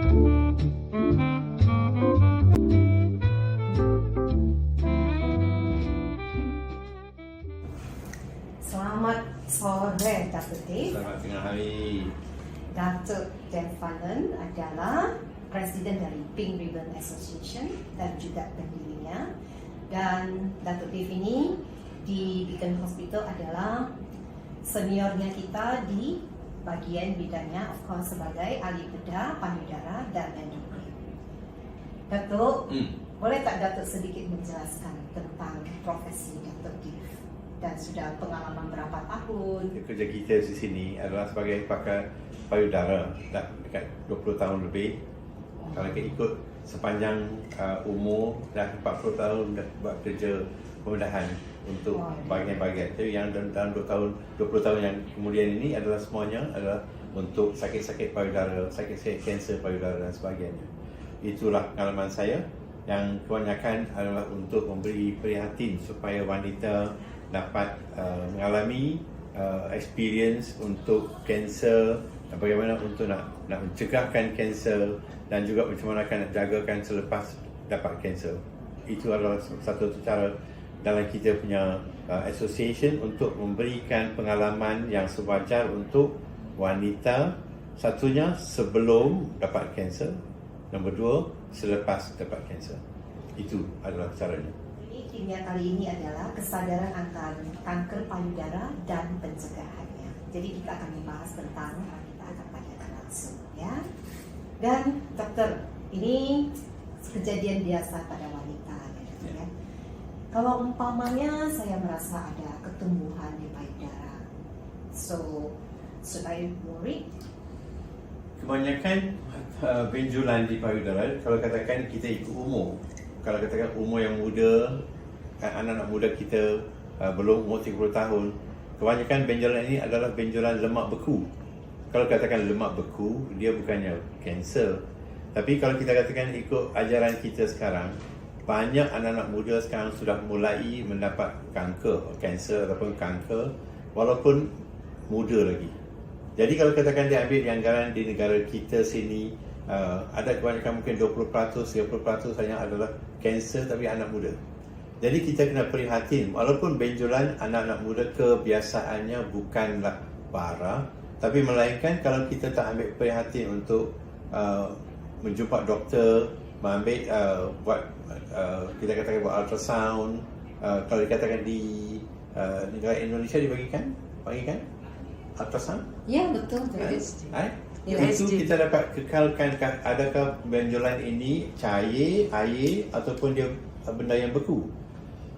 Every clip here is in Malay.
Selamat sore, Datuk Dave. Selamat tengah hari. Datuk Dave Fallon adalah Presiden dari Pink Ribbon Association dan juga pendirinya. Dan Datuk Dave ini di Beacon Hospital adalah seniornya kita di bagian bidangnya, of course, sebagai ahli bedah, payudara, dan endokrin. Datuk, boleh tak Datuk sedikit menjelaskan tentang profesi Datuk Dave? Dan sudah pengalaman berapa tahun? Kerja kita di sini adalah sebagai pakar payudara dah dekat 20 tahun lebih. Kalau kita ikut sepanjang umur dah 40 tahun dah buat kerja pembedahan untuk bahagian-bahagian. Jadi yang dalam 20 tahun yang kemudian ini adalah semuanya adalah untuk sakit-sakit payudara, sakit-sakit kanser payudara dan sebagainya. Itulah pengalaman saya yang kebanyakan adalah untuk memberi prihatin supaya wanita dapat mengalami experience untuk kanser, bagaimana untuk nak mencegahkan kanser dan juga macam mana akan nak jagakan selepas dapat kanser. Itu adalah satu cara dalam kita punya association untuk memberikan pengalaman yang sewajar untuk wanita, satunya sebelum dapat kanser, nombor dua selepas dapat kanser. Itu adalah caranya. Timnya kali ini adalah kesadaran akan kanker payudara dan pencegahannya. Jadi kita akan membahas tentang, kita akan tanyakan langsung ya. Dan dokter, ini kejadian biasa pada wanita ya. Kalau umpamanya saya merasa ada ketumbuhan di payudara, so should I worry? Kebanyakan benjolan di payudara, kalau katakan kita ikut umur, kalau katakan umur yang muda, anak-anak muda kita belum umur 30 tahun, kebanyakan benjolan ini adalah benjolan lemak beku. Kalau katakan lemak beku, dia bukannya kanser. Tapi kalau kita katakan ikut ajaran kita sekarang, banyak anak-anak muda sekarang sudah mulai mendapat kanser ataupun kanker walaupun muda lagi. Jadi kalau katakan dia ambil di anggaran di negara kita sini, ada kebanyakan mungkin 20%, 30% saja adalah kanser tapi anak muda. Jadi kita kena prihatin, walaupun benjolan anak-anak muda kebiasaannya bukanlah parah, tapi melainkan kalau kita tak ambil prihatin untuk menjumpa doktor, buat kita katakan buat ultrasound, kalau dikatakan di negara Indonesia dibagikan ultrasound? Ya betul. Itu kita dapat kekalkan adakah benjolan ini cair, air ataupun dia benda yang beku.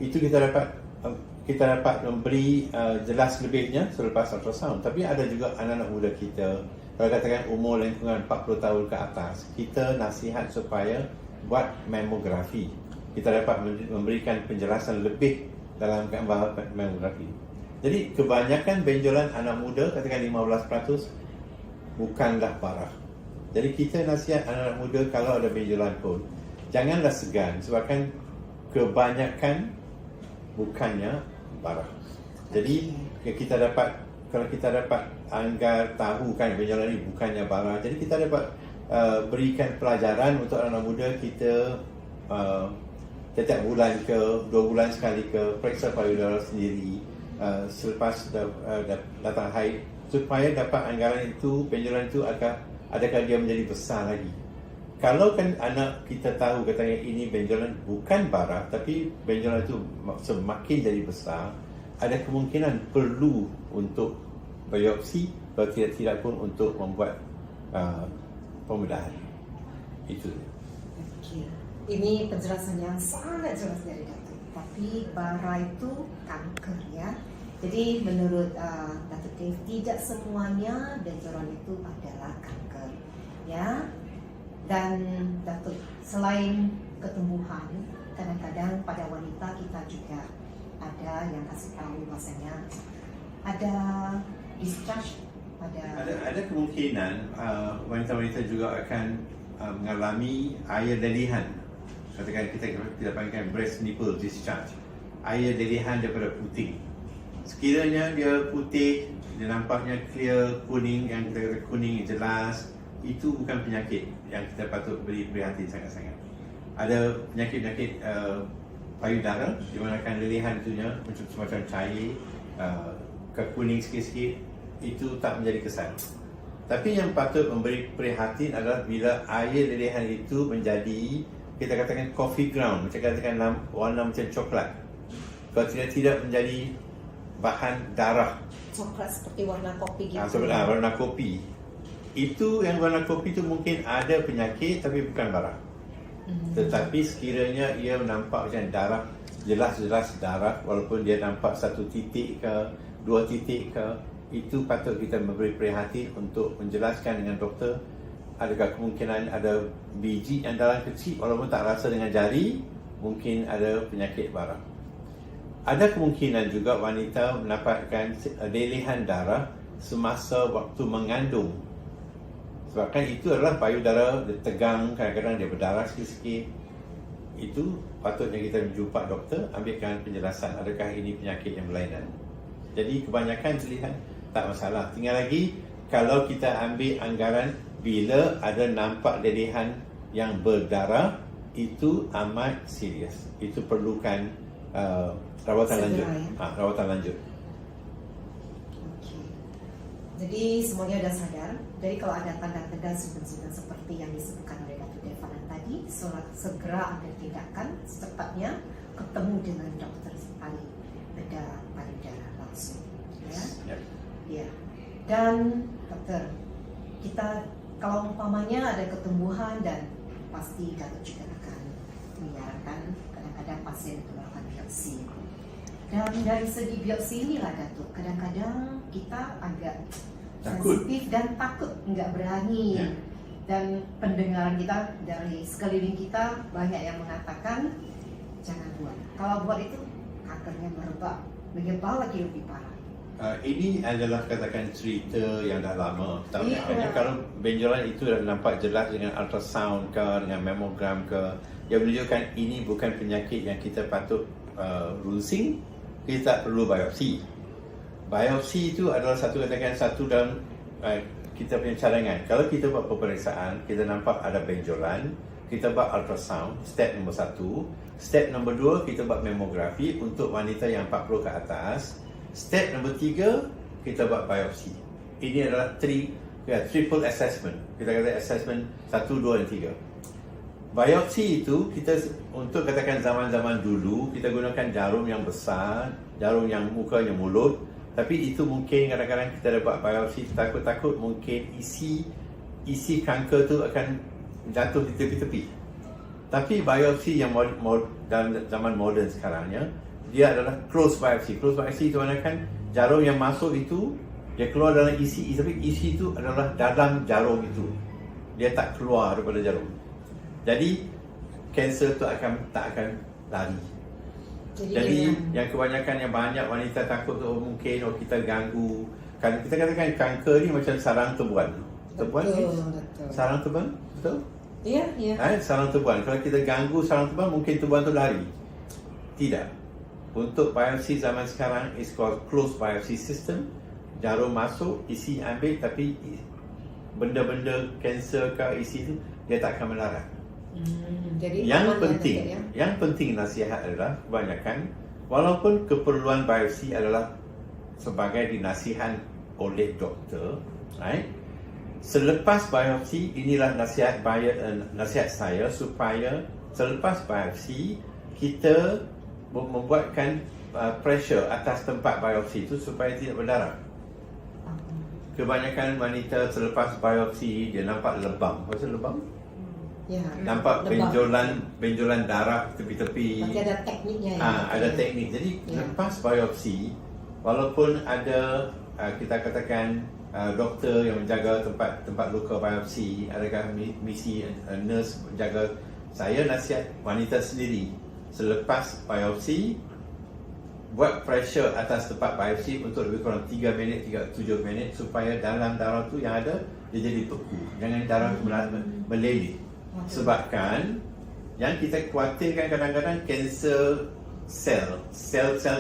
Itu kita dapat memberi jelas lebihnya selepas ultrasound. Tapi ada juga anak-anak muda kita, kalau katakan umur lingkungan 40 tahun ke atas, kita nasihat supaya buat mamografi. Kita dapat memberikan penjelasan lebih dalam gambar mamografi. Jadi kebanyakan benjolan anak muda, katakan 15%, bukanlah parah. Jadi kita nasihat anak-anak muda kalau ada benjolan pun, janganlah segan sebabkan kebanyakan bukannya parah. Jadi kalau kita dapat anggar tahu kan benjolan ini bukannya parah, jadi kita dapat berikan pelajaran untuk anak muda kita setiap bulan ke 2 bulan sekali ke periksa payudara sendiri selepas datang haid supaya dapat anggaran itu benjolan itu adakah dia menjadi besar lagi. Kalau kan anak kita tahu katanya ini benjolan bukan parah tapi benjolan itu semakin jadi besar, ada kemungkinan perlu untuk biopsi atau tidak pun untuk membuat pembedahan. Itu. Okay. Ini penjelasan yang sangat jelas dari Datuk. Tapi bara itu kanker ya. Jadi menurut Datuk Dave, tidak semuanya benjolan itu adalah kanker ya. Dan Datuk, selain ketumbuhan, kadang-kadang pada wanita kita juga ada yang kasih tahu bahasanya ada discharge ada kemungkinan wanita-wanita juga akan mengalami air lelihan. Katakan kita panggilkan breast nipple discharge, air lelihan daripada putih. Sekiranya dia putih, dia nampaknya clear, kuning, yang kita kata kuning jelas, itu bukan penyakit yang kita patut beri perhatian sangat-sangat. Ada penyakit-penyakit payudara di mana kan lelehan itunya macam semacam cair, kekuning sikit-sikit, itu tak menjadi kesan. Tapi yang patut memberi perhatian adalah bila air lelehan itu menjadi, kita katakan coffee ground, macam katakan warna macam coklat. Kalau tidak menjadi bahan darah, Coklat seperti warna kopi gitu. sebenarnya warna kopi. Itu yang warna kopi itu mungkin ada penyakit tapi bukan darah. Tetapi sekiranya ia nampak macam darah, jelas-jelas darah, walaupun dia nampak 1 titik ke 2 titik ke, itu patut kita memberi perhatian untuk menjelaskan dengan doktor adakah kemungkinan ada biji yang dalam kecil walaupun tak rasa dengan jari, mungkin ada penyakit barang. Ada kemungkinan juga wanita mendapatkan lelehan darah semasa waktu mengandung. Sebabkan itu adalah payudara dia tegang, kadang-kadang dia berdarah sikit-sikit. Itu patutnya kita jumpa doktor, ambilkan penjelasan adakah ini penyakit yang berlainan. Jadi kebanyakan lelehan tak masalah. Tinggal lagi kalau kita ambil anggaran bila ada nampak lelehan yang berdarah, itu amat serius. Itu perlukan rawatan Segera, lanjut. ya? Rawatan lanjut. Okey. Jadi semuanya dah sadar. Jadi kalau ada tanda-tanda simptom-simptom seperti yang disebutkan oleh Datuk Devanan tadi, segera ambil tindakan secepatnya, ketemu dengan doktor ahli bedah payudara langsung. Ya. Ya. Ya. Dan doktor, kita kalau umpamanya ada ketumbuhan dan pasti Datuk juga akan menyarankan kadang-kadang pasien itu melakukan biopsi. Dan dari segi biopsi inilah Datuk, kadang-kadang kita agak Takut. sensitif dan takut, enggak berani. Ya. Dan pendengaran kita dari sekeliling kita banyak yang mengatakan jangan buat. Kalau buat itu kankernya merebak, menyebar lagi lebih parah. Ini adalah katakan cerita yang dah lama. Tapi Iya. kalau benjolan itu dah nampak jelas dengan ultrasound ke, dengan mammogram ke, yang menunjukkan ini bukan penyakit yang kita patut runsing, kita tak perlu biopsi. Biopsi itu adalah satu dalam kita punya cadangan. Kalau kita buat pemeriksaan, kita nampak ada benjolan, kita buat ultrasound, step nombor 1. Step nombor 2, kita buat mammografi untuk wanita yang 40 ke atas. Step nombor 3, kita buat biopsi. Ini adalah triple assessment. Kita kata assessment 1, 2 dan 3. Biopsi itu kita untuk katakan zaman-zaman dulu kita gunakan jarum yang besar, jarum yang mukanya mulut. Tapi itu mungkin kadang-kadang kita dapat biopsi, takut-takut mungkin isi kanker tu akan jatuh di tepi-tepi. Tapi biopsi yang dalam zaman moden sekarangnya, dia adalah close biopsi. Close biopsi itu kan jarum yang masuk itu dia keluar dalam isi, tapi isi itu adalah dalam jarum itu. Dia tak keluar daripada jarum. Jadi kanser tu tak akan lari. Jadi yang kebanyakan yang banyak wanita takut tu mungkin kita ganggu. Kan kita katakan kanker ni macam sarang tebuan. Tebuan ni Betul. sarang tebuan, betul? Ya, ya. Sarang tebuan. Kalau kita ganggu sarang tebuan, mungkin tebuan tu lari. Tidak. Untuk biopsi zaman sekarang is called closed biopsy system. Jarum masuk, isi ambil, tapi benda-benda kanser ke isi tu dia tak akan melarat. Jadi Yang aman penting nasihat adalah kebanyakan walaupun keperluan biopsi adalah sebagai dinasihat oleh doktor, right? Selepas biopsi, inilah nasihat saya supaya selepas biopsi kita membuatkan pressure atas tempat biopsi itu supaya tidak berdarah. Kebanyakan wanita selepas biopsi dia nampak lebam. Apa lebam? Ya. Nampak benjolan darah tepi-tepi. Berarti ada tekniknya ya. Ada teknik. Jadi lepas biopsi, walaupun ada kita katakan doktor yang menjaga tempat luka biopsi, adakah misi nurse menjaga, saya nasihat wanita sendiri selepas biopsi buat pressure atas tempat biopsi untuk lebih kurang 3 minit, 7 minit supaya dalam darah tu yang ada dia jadi beku. Jangan darah tu meleleh. Sebabkan yang kita khawatirkan kadang-kadang kanser sel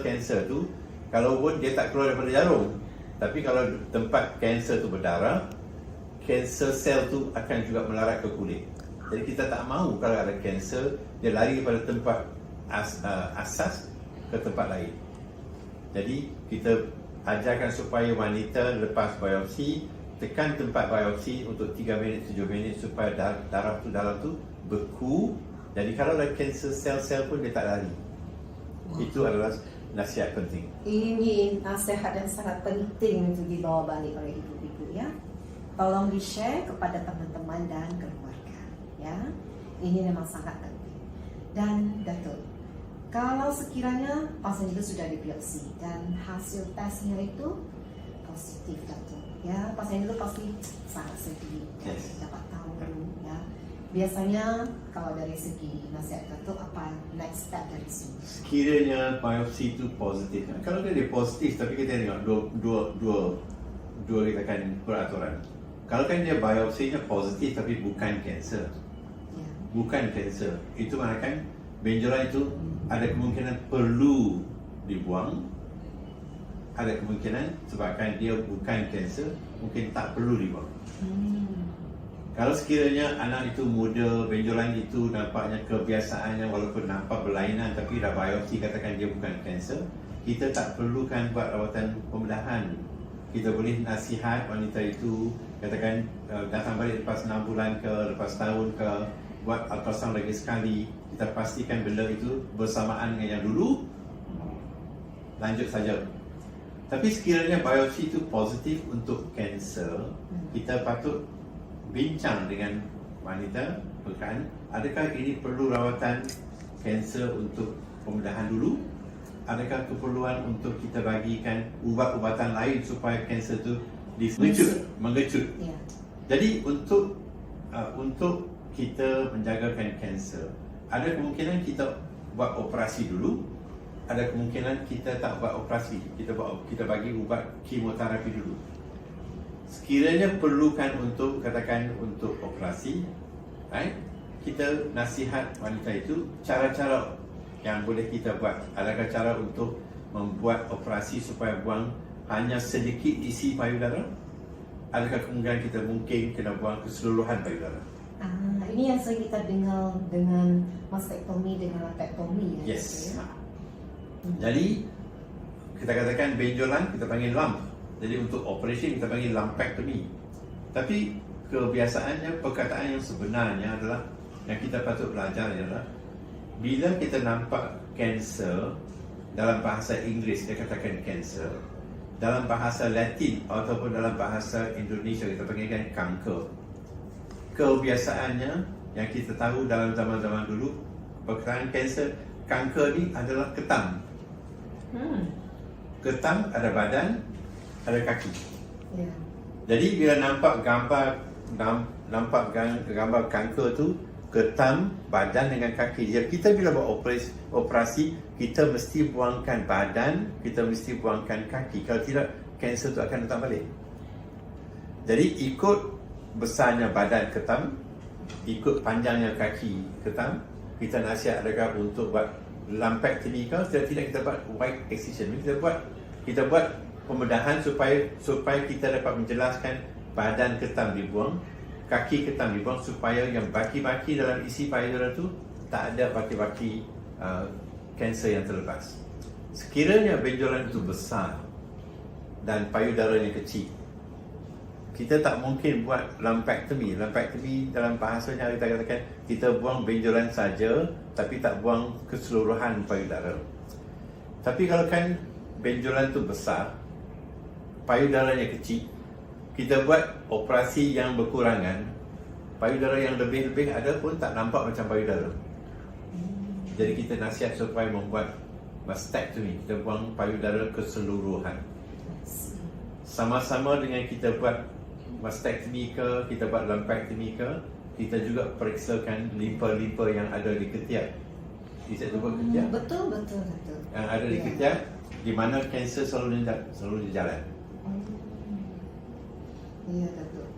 kanser tu kalau pun dia tak keluar daripada jarum, tapi kalau tempat kanser tu berdarah, kanser sel tu akan juga melarat ke kulit. Jadi kita tak mahu kalau ada kanser dia lari daripada tempat asas ke tempat lain. Jadi kita ajarkan supaya wanita lepas biopsi tekan tempat biopsi untuk 3 minit 7 minit supaya darah tu dalam tu beku. Jadi kalau ada kanser sel-sel pun dia tak lari. Itu adalah nasihat penting. Ini nasihat yang sangat penting untuk dibawa balik oleh ibu-ibu ya. Tolong di-share kepada teman-teman dan keluarga ya. Ini memang sangat penting. Dan Datuk, kalau sekiranya pasien itu sudah dibiopsi dan hasil tesnya itu positif Datuk ya, pasien itu pasti sangat sedih Yes. dapat tahu ya. Biasanya kalau dari segi nasihat Datuk, apa next step dari sini? Sekiranya biopsi itu positif, kalau dia positif tapi kita tengok dua katakan peraturan. Kalau kan dia biopsinya positif tapi bukan kanser, Ya. bukan kanser, itu maknanya benjolan itu ada kemungkinan perlu dibuang, ada kemungkinan sebabkan dia bukan kanser mungkin tak perlu dibuang. Kalau sekiranya anak itu muda, benjolan itu nampaknya kebiasaannya walaupun nampak berlainan tapi dah biopsi katakan dia bukan kanser, kita tak perlukan buat rawatan pembedahan. Kita boleh nasihat wanita itu katakan datang balik lepas 6 bulan ke, lepas tahun ke, buat ultrasound lagi sekali, kita pastikan benda itu bersamaan dengan yang dulu, lanjut saja. Tapi sekiranya biopsi itu positif untuk kanser, kita patut bincang dengan wanita bukan, adakah ini perlu rawatan kanser untuk pembedahan dulu, adakah keperluan untuk kita bagikan ubat-ubatan lain supaya kanser itu mengecut. Ya. Jadi untuk kita menjagakan kanser, ada kemungkinan kita buat operasi dulu, ada kemungkinan kita tak buat operasi, kita bagi ubat kemoterapi dulu. Sekiranya perlukan untuk katakan untuk operasi, kita nasihat wanita itu cara-cara yang boleh kita buat. Adakah cara untuk membuat operasi supaya buang hanya sedikit isi payudara? Adakah kemungkinan kita mungkin kena buang keseluruhan payudara? Ini yang sering kita dengar dengan mastektomi dengan lumpektomi ya. Yes. Ya? Jadi kita katakan benjolan kita panggil lump. Jadi untuk operation kita panggil lumpectomy. Tapi kebiasaannya perkataan yang sebenarnya adalah yang kita patut belajar adalah bila kita nampak kanser, dalam bahasa Inggeris dia katakan kanser, dalam bahasa Latin ataupun dalam bahasa Indonesia kita panggilkan kanker. Kebiasaannya yang kita tahu dalam zaman-zaman dulu, perkataan kanser, kanker ni adalah ketam. Ketam ada badan, ada kaki. Ya. Jadi bila nampak gambar kanker tu, ketam badan dengan kaki. Jadi kita bila buat operasi, kita mesti buangkan badan, kita mesti buangkan kaki. Kalau tidak, kanser tu akan datang balik. Jadi ikut besarnya badan ketam, ikut panjangnya kaki ketam, kita nasihat adakah untuk buat lumpectomy ke, tidak kita buat wide excision. Kita buat pembedahan supaya kita dapat menjelaskan badan ketam dibuang, kaki ketam dibuang supaya yang baki-baki dalam isi payudara tu tak ada baki-baki kanser yang terlepas. Sekiranya benjolan itu besar dan payudaranya kecil, kita tak mungkin buat lumpectomy. Lumpectomy dalam bahasanya kita katakan kita buang benjolan saja tapi tak buang keseluruhan payudara. Tapi kalau kan benjolan itu besar, payudaranya kecil, kita buat operasi yang berkurangan, payudara yang lebih-lebih ada pun tak nampak macam payudara. Jadi kita nasihat supaya membuat mastectomy, kita buang payudara keseluruhan. Sama-sama dengan kita buat mastectomy ke, kita buat lumpectomy ke, kita juga periksakan limpa-limpa yang ada di ketiak. Bisa sebut ketiak? Betul. Yang ada di ketiak, di mana kanser selalu di jalan. Ya, Datuk.